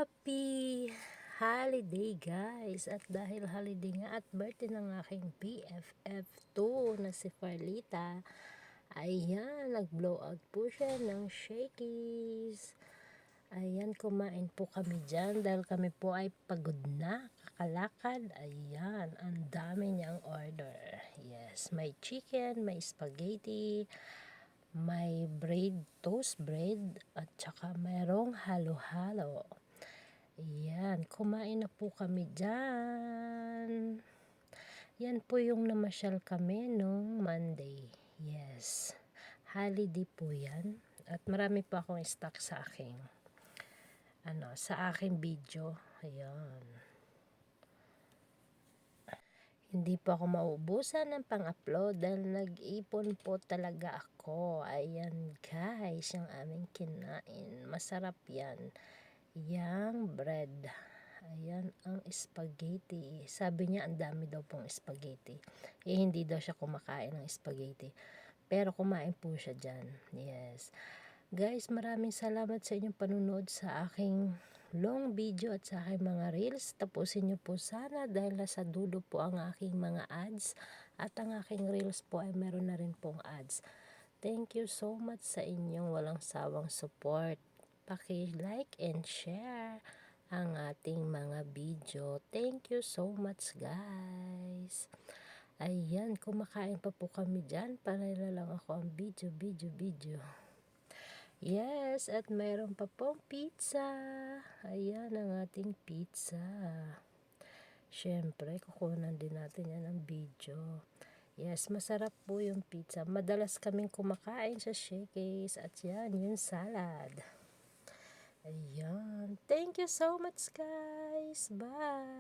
Happy holiday guys! At dahil holiday nga at birthday ng aking BFF2 na si Farlita, ayan, nag-blow out po siya ng shakies. Ayan, kumain po kami dyan dahil kami po ay pagod na, kakalakad. Ayan, ang dami niyang order. Yes, may chicken, may spaghetti, may bread, toast bread, at saka mayroong halo-halo. Ayan, kumain na po kami dyan. Yan po yung namasyal kami nung Monday. Yes, holiday po yan. At marami pa akong stock sa aking video. Ayan. Hindi po ako maubusan ng pang-upload dahil nag-ipon po talaga ako. Ayan guys, yung aming kinain. Masarap yan. Yang bread. Ayan ang spaghetti. Sabi niya ang dami daw pong spaghetti. Hindi daw siya kumakain ng spaghetti. Pero kumain po siya dyan. Yes. Guys, maraming salamat sa inyong panunood sa aking long video at sa aking mga reels. Tapusin niyo po sana dahil nasa dulo po ang aking mga ads. At ang aking reels po ay meron na rin pong ads. Thank you so much sa inyong walang sawang support. Paki-like and share ang ating mga video. Thank you so much guys. Ayan, kumakain pa po kami dyan. Panay na lang ako ang video. Yes, at mayroon pa pong pizza. Ayan ang ating pizza. Siyempre, kukunan din natin yan ng video. Yes, masarap po yung pizza. Madalas kaming kumakain sa Shakey's at yan, yung salad. Ayan. Thank you so much guys. Bye!